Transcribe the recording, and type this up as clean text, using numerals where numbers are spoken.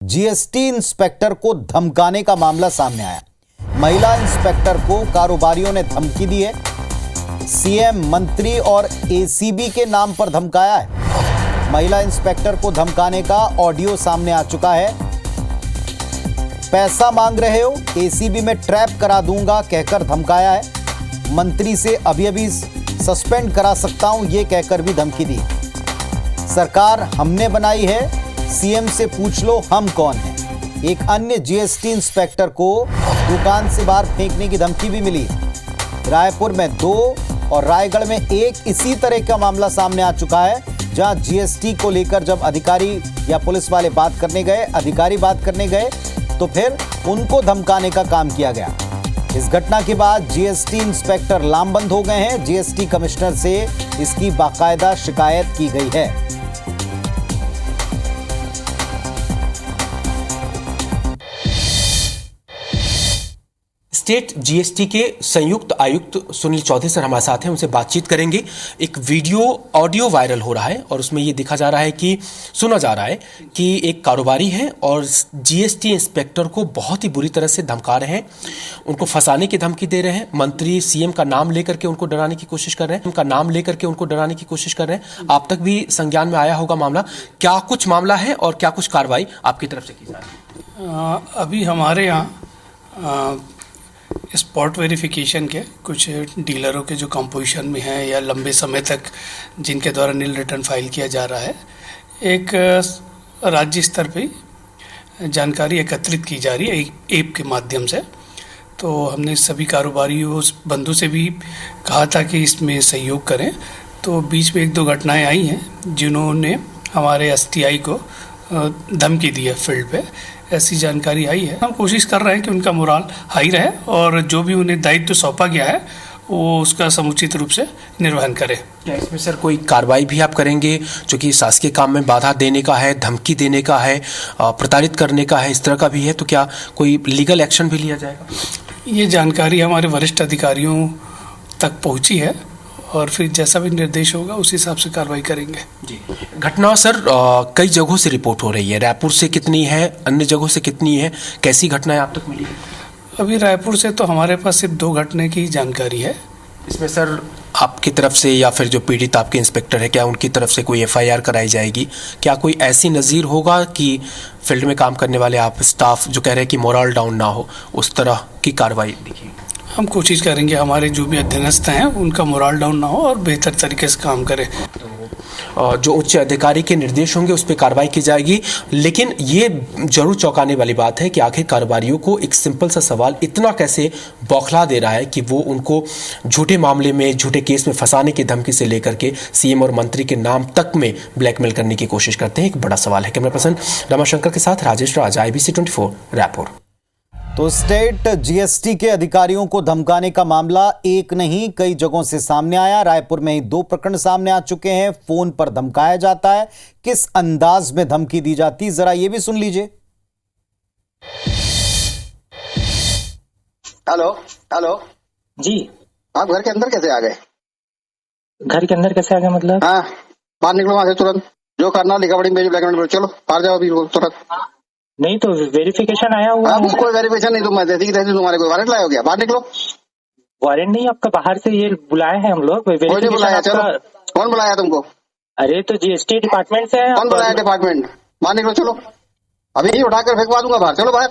GST inspector को धमकाने का मामला सामने आया। महिला इंस्पेक्टर को कारोबारियों ने धमकी दी है। सीएम, मंत्री और एसीबी के नाम पर धमकाया है। महिला इंस्पेक्टर को धमकाने का ऑडियो सामने आ चुका है। पैसा मांग रहे हो, एसीबी में ट्रैप करा दूंगा कहकर धमकाया है। मंत्री से अभी सस्पेंड करा सकता हूं यह कहकर भी धमकी दी। सरकार हमने बनाई है, सीएम से पूछ लो हम कौन हैं। एक अन्य जीएसटी इंस्पेक्टर को दुकान से बाहर फेंकने की धमकी भी मिली। रायपुर में 2 और रायगढ़ में 1 इसी तरह का मामला सामने आ चुका है, जहां जीएसटी को लेकर जब अधिकारी या पुलिस वाले अधिकारी बात करने गए तो फिर उनको धमकाने का काम किया गया। इस घटना के बाद जीएसटी इंस्पेक्टर लामबंद हो गए हैं। जीएसटी कमिश्नर से इसकी बाकायदा शिकायत की गई है। स्टेट जीएसटी के संयुक्त आयुक्त सुनील चौधरी सर हमारे साथ हैं, उनसे बातचीत करेंगे। एक ऑडियो वायरल हो रहा है और उसमें ये दिखा जा रहा है कि सुना जा रहा है कि एक कारोबारी है और जीएसटी इंस्पेक्टर को बहुत ही बुरी तरह से धमका रहे हैं, उनको फंसाने की धमकी दे रहे हैं। मंत्री सीएम का नाम लेकर के उनको डराने की कोशिश कर रहे हैं। आप तक भी संज्ञान में आया होगा मामला। क्या कुछ मामला है और क्या कुछ कार्रवाई आपकी तरफ से की जा रही है? अभी हमारे यहाँ स्पॉट वेरिफिकेशन के कुछ डीलरों के जो कंपोजिशन में हैं या लंबे समय तक जिनके द्वारा नील रिटर्न फाइल किया जा रहा है, एक राज्य स्तर पे जानकारी एकत्रित की जा रही है ऐप के माध्यम से। तो हमने सभी कारोबारियों बंधु से भी कहा था कि इसमें सहयोग करें। तो बीच में 1-2 घटनाएं आई हैं जिन्होंने हमारे एसटीआई को धमकी दी है फील्ड पे, ऐसी जानकारी आई है। हम कोशिश कर रहे हैं कि उनका मोराल हाई रहे और जो भी उन्हें दायित्व सौंपा गया है वो उसका समुचित रूप से निर्वहन करें। क्या इसमें सर कोई कार्रवाई भी आप करेंगे, जो कि शासकीय काम में बाधा देने का है, धमकी देने का है, प्रताड़ित करने का है, इस तरह का भी है, तो क्या कोई लीगल एक्शन भी लिया जाएगा? ये जानकारी हमारे वरिष्ठ अधिकारियों तक पहुंची है और फिर जैसा भी निर्देश होगा उस हिसाब से कार्रवाई करेंगे। जी। घटना सर कई जगहों से रिपोर्ट हो रही है, रायपुर से कितनी है, अन्य जगहों से कितनी है, कैसी घटनाएं आप तक मिली है? अभी रायपुर से तो हमारे पास सिर्फ 2 घटना की जानकारी है। इसमें सर आपकी तरफ से या फिर जो पीड़ित आपके इंस्पेक्टर है, क्या उनकी तरफ से कोई एफआईआर कराई जाएगी? क्या कोई ऐसी नज़ीर होगा कि फील्ड में काम करने वाले आप स्टाफ जो कह रहे हैं कि मोरल डाउन ना हो, उस तरह की कार्रवाई दिखेगी? हम कोशिश करेंगे हमारे जो भी अधीनस्थ हैं उनका मोरल डाउन ना हो और बेहतर तरीके से काम करें। जो उच्च अधिकारी के निर्देश होंगे उस पर कार्रवाई की जाएगी। लेकिन ये जरूर चौंकाने वाली बात है कि आखिर कारोबारियों को एक सिंपल सा सवाल इतना कैसे बौखला दे रहा है कि वो उनको झूठे मामले में, झूठे केस में फंसाने की धमकी से लेकर के सीएम और मंत्री के नाम तक में ब्लैकमेल करने की कोशिश करते हैं। एक बड़ा सवाल है। कैमरा पर्सन रमाशंकर के साथ राजेश राज, IBC 24 रायपुर। तो स्टेट जीएसटी के अधिकारियों को धमकाने का मामला एक नहीं कई जगहों से सामने आया। रायपुर में ही 2 प्रकरण सामने आ चुके हैं। फोन पर धमकाया जाता है, किस अंदाज में धमकी दी जाती, जरा ये भी सुन लीजिए। हेलो जी, आप घर के अंदर कैसे आ गए? घर के अंदर कैसे आ गए मतलब? हाँ, बाहर निकलो वहां से तुरंत। जो करना लिखा पड़ी मेरी ब्लैक एंड व्हाइट, चलो बाहर जाओ अभी तुरंत। नहीं तो वेरिफिकेशन आया हुआ है। कोई वेरिफिकेशन नहीं, तुम जैसे तुम्हारे कोई वारंट लाए हो क्या? बाहर निकलो। वारंट नहीं, आपका बाहर से ये बुलाए हैं हम लोग। कोई नहीं बुलाया, चलो। कौन बुलाया तुमको? अरे तो जीएसटी डिपार्टमेंट से है। कौन बुलाया डिपार्टमेंट? बाहर निकलो, चलो। अभी ही उठाकर फेंकवा दूंगा बाहर, चलो बाहर।